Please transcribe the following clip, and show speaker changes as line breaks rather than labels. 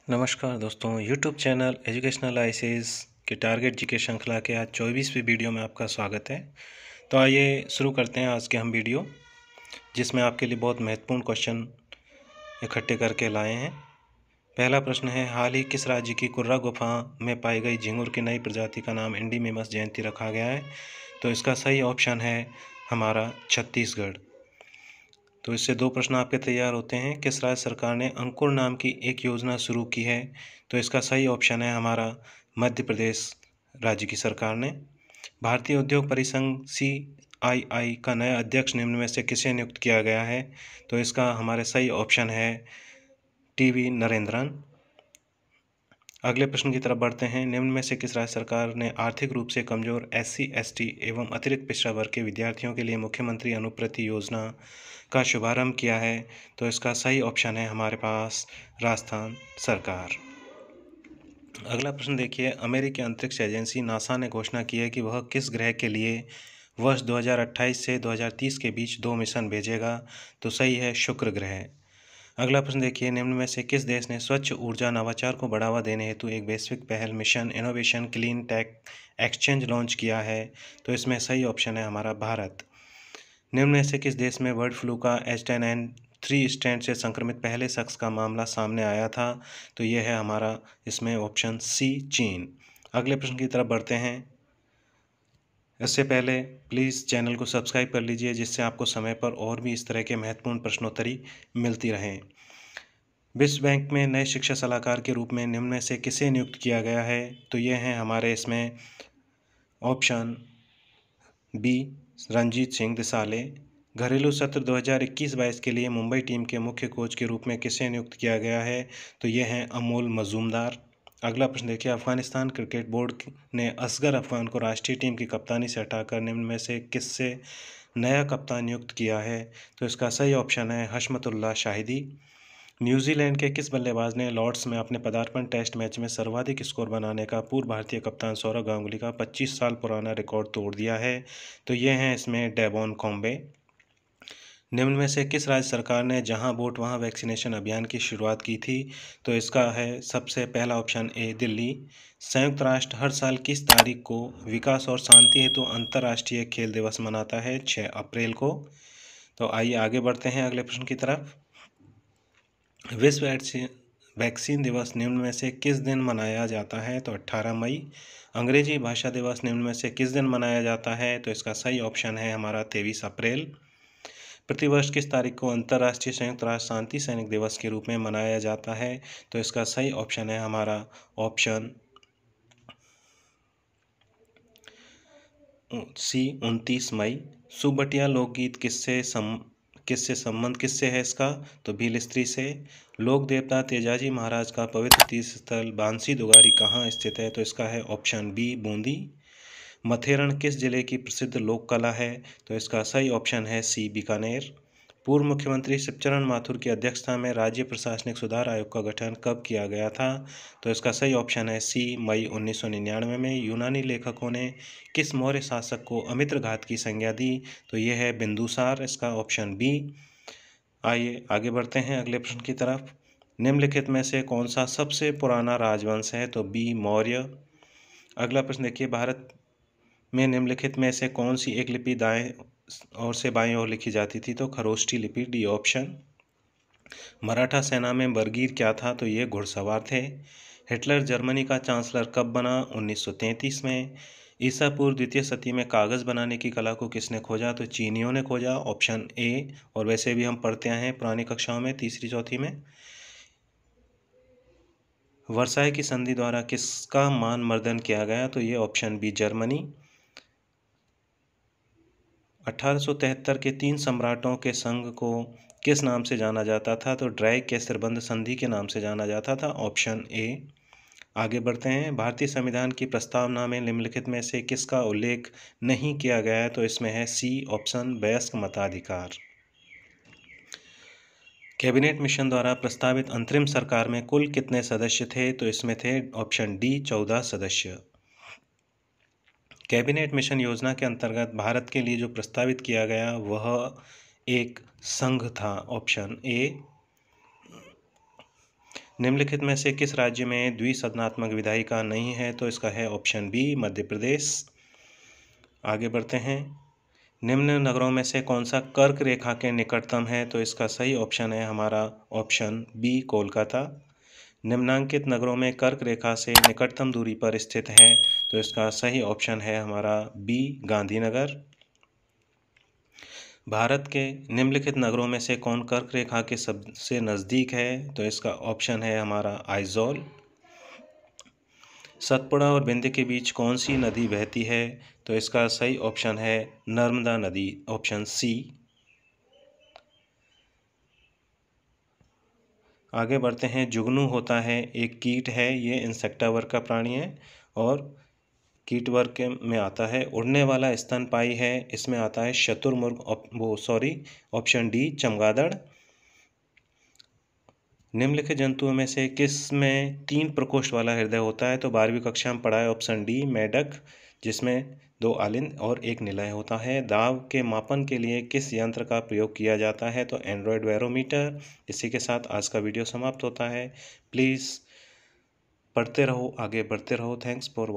नमस्कार दोस्तों, YouTube channel educational ICS के टारगेट जीके श्रृंखला के आज 24वीं वीडियो में आपका स्वागत है। तो आइए शुरू करते हैं आज के हम वीडियो, जिसमें आपके लिए बहुत महत्वपूर्ण क्वेश्चन इकट्ठे करके लाए हैं। पहला प्रश्न है, हाल ही किस राज्य की कुर्रा गुफा में पाई गई झींगुर की नई प्रजाति का नाम इंडीमिमस जयंती रखा गया है? तो इसका सही ऑप्शन है हमारा छत्तीसगढ़। तो इससे दो प्रश्न आपके तैयार होते हैं। किस राज्य सरकार ने अंकुर नाम की एक योजना शुरू की है? तो इसका सही ऑप्शन है हमारा मध्य प्रदेश राज्य की सरकार ने। भारतीय उद्योग परिसंघ CII का नया अध्यक्ष निम्न में से किसे नियुक्त किया गया है? तो इसका हमारे सही ऑप्शन है TV नरेंद्रन। अगले प्रश्न की तरफ बढ़ते हैं। निम्न में से किस राज्य सरकार ने आर्थिक रूप से कमजोर SC ST एवं अतिरिक्त पिछड़ा वर्ग के विद्यार्थियों के लिए मुख्यमंत्री अनुप्रति योजना का शुभारंभ किया है? तो इसका सही ऑप्शन है हमारे पास राजस्थान सरकार। अगला प्रश्न देखिए, अमेरिकी अंतरिक्ष एजेंसी नासा ने घोषणा की है कि वह किस ग्रह के लिए वर्ष 2028 से 2030 के बीच 2 मिशन भेजेगा? तो सही है शुक्र ग्रह। अगला प्रश्न देखिए, निम्न में से किस देश ने स्वच्छ ऊर्जा नवाचार को बढ़ावा देने हेतु एक वैश्विक पहल Mission Innovation Clean Tech Exchange launch किया है? तो इसमें सही ऑप्शन है हमारा भारत। निम्न में से किस देश में बर्ड फ्लू का H10N3 स्ट्रेन से संक्रमित पहले शख्स का मामला सामने आया था? तो यह है हमारा इसमें ऑप्शन C चीन। अगले प्रश्न की तरफ बढ़ते हैं। इससे पहले प्लीज़ चैनल को सब्सक्राइब कर लीजिए, जिससे आपको समय पर और भी इस तरह के महत्वपूर्ण प्रश्नोत्तरी मिलती रहें। विश्व बैंक में नए शिक्षा सलाहकार के रूप में निम्न में से किसे नियुक्त किया गया है? तो ये हैं हमारे इसमें ऑप्शन B रंजीत सिंह दिसाले। घरेलू सत्र 2021-22 के लिए मुंबई टीम के मुख्य कोच के रूप में किसे नियुक्त किया गया है? तो ये हैं अमोल मजूमदार। अगला प्रश्न देखिए, अफगानिस्तान क्रिकेट बोर्ड ने असगर अफगान को राष्ट्रीय टीम की कप्तानी से हटाकर निम्न में से किससे नया कप्तान नियुक्त किया है? तो इसका सही ऑप्शन है हशमतुल्लाह शाहिदी। न्यूजीलैंड के किस बल्लेबाज ने लॉर्ड्स में अपने पदार्पण टेस्ट मैच में सर्वाधिक स्कोर बनाने का पूर्व भारतीय कप्तान सौरव गांगुली का 25 साल पुराना रिकॉर्ड तोड़ दिया है? तो ये हैं इसमें डेवॉन कॉम्बे। निम्न में से किस राज्य सरकार ने जहां वोट वहां वैक्सीनेशन अभियान की शुरुआत की थी? तो इसका है सबसे पहला ऑप्शन A दिल्ली। संयुक्त राष्ट्र हर साल किस तारीख को विकास और शांति हेतु अंतर्राष्ट्रीय खेल दिवस मनाता है? 6 अप्रैल को। तो आइए आगे बढ़ते हैं अगले प्रश्न की तरफ। विश्व वैक्सीन दिवस निम्न में से किस दिन मनाया जाता है? तो 18 मई। अंग्रेजी भाषा दिवस निम्न में से किस दिन मनाया जाता है? तो इसका सही ऑप्शन है हमारा 23 अप्रैल। प्रतिवर्ष किस तारीख को अंतर्राष्ट्रीय संयुक्त राष्ट्र शांति सैनिक दिवस के रूप में मनाया जाता है? तो इसका सही ऑप्शन है हमारा ऑप्शन C 29 मई। सुबटिया लोकगीत किससे संबंध किससे है इसका? तो भील स्त्री से। लोक देवता तेजाजी महाराज का पवित्र तीर्थ स्थल बांसी दुगारी कहाँ स्थित है? तो इसका है ऑप्शन B बूंदी। मथेरण किस जिले की प्रसिद्ध लोक कला है? तो इसका सही ऑप्शन है C बीकानेर। पूर्व मुख्यमंत्री शिवचरण माथुर की अध्यक्षता में राज्य प्रशासनिक सुधार आयोग का गठन कब किया गया था? तो इसका सही ऑप्शन है C मई 1999 में। यूनानी लेखकों ने किस मौर्य शासक को अमित्रघात की संज्ञा दी? तो यह है बिंदुसार, इसका ऑप्शन B। आइए आगे बढ़ते हैं अगले प्रश्न की तरफ। निम्नलिखित में से कौन सा सबसे पुराना राजवंश है? तो B मौर्य। अगला प्रश्न देखिए, भारत में निम्नलिखित में से कौन सी एक लिपि दाएं और से बाएं ओर लिखी जाती थी? तो खरोष्ठी लिपि, D ऑप्शन। मराठा सेना में बरगीर क्या था? तो ये घुड़सवार थे। हिटलर जर्मनी का चांसलर कब बना? 1933 में। ईसा पूर्व द्वितीय शती में कागज़ बनाने की कला को किसने खोजा? तो चीनियों ने खोजा, ऑप्शन A। और वैसे भी हम पढ़ते आए हैं पुरानी कक्षाओं में, तीसरी चौथी में। वर्साई की संधि द्वारा किसका मान मर्दन किया गया? तो ये ऑप्शन B जर्मनी। 1873 के 3 सम्राटों के संघ को किस नाम से जाना जाता था? तो ड्राइक कैसरबंद संधि के नाम से जाना जाता था, ऑप्शन A। आगे बढ़ते हैं। भारतीय संविधान की प्रस्तावना में निम्नलिखित में से किसका उल्लेख नहीं किया गया है? तो इसमें है C ऑप्शन वयस्क मताधिकार। कैबिनेट मिशन द्वारा प्रस्तावित अंतरिम सरकार में कुल कितने सदस्य थे? तो इसमें थे ऑप्शन D 14 सदस्य। कैबिनेट मिशन योजना के अंतर्गत भारत के लिए जो प्रस्तावित किया गया वह एक संघ था, ऑप्शन A। निम्नलिखित में से किस राज्य में द्विसदनात्मक विधायिका नहीं है? तो इसका है ऑप्शन बी मध्य प्रदेश। आगे बढ़ते हैं। निम्न नगरों में से कौन सा कर्क रेखा के निकटतम है? तो इसका सही ऑप्शन है हमारा ऑप्शन बी कोलकाता। निम्नांकित नगरों में कर्क रेखा से निकटतम दूरी पर स्थित है? तो इसका सही ऑप्शन है हमारा बी गांधीनगर। भारत के निम्नलिखित नगरों में से कौन कर्क रेखा के सबसे नज़दीक है? तो इसका ऑप्शन है हमारा आइजॉल। सतपुड़ा और बिंद के बीच कौन सी नदी बहती है? तो इसका सही ऑप्शन है नर्मदा नदी, ऑप्शन सी। आगे बढ़ते हैं। जुगनू होता है एक कीट है, ये इंसेक्टा वर्ग का प्राणी है और कीट वर्ग के में आता है। उड़ने वाला स्तनपायी है, इसमें आता है शतुरमुर्ग, ऑप्शन डी चमगादड़। निम्नलिखित जंतुओं में से किस में 3 प्रकोष्ठ वाला हृदय होता है? तो 12वीं कक्षा में पढ़ा है ऑप्शन डी मेढक, जिसमें 2 आलिंद और 1 निलय होता है। दाब के मापन के लिए किस यंत्र का प्रयोग किया जाता है? तो एंड्रॉयड बैरोमीटर। इसी के साथ आज का वीडियो समाप्त होता है। प्लीज़ पढ़ते रहो, आगे बढ़ते रहो। Thanks for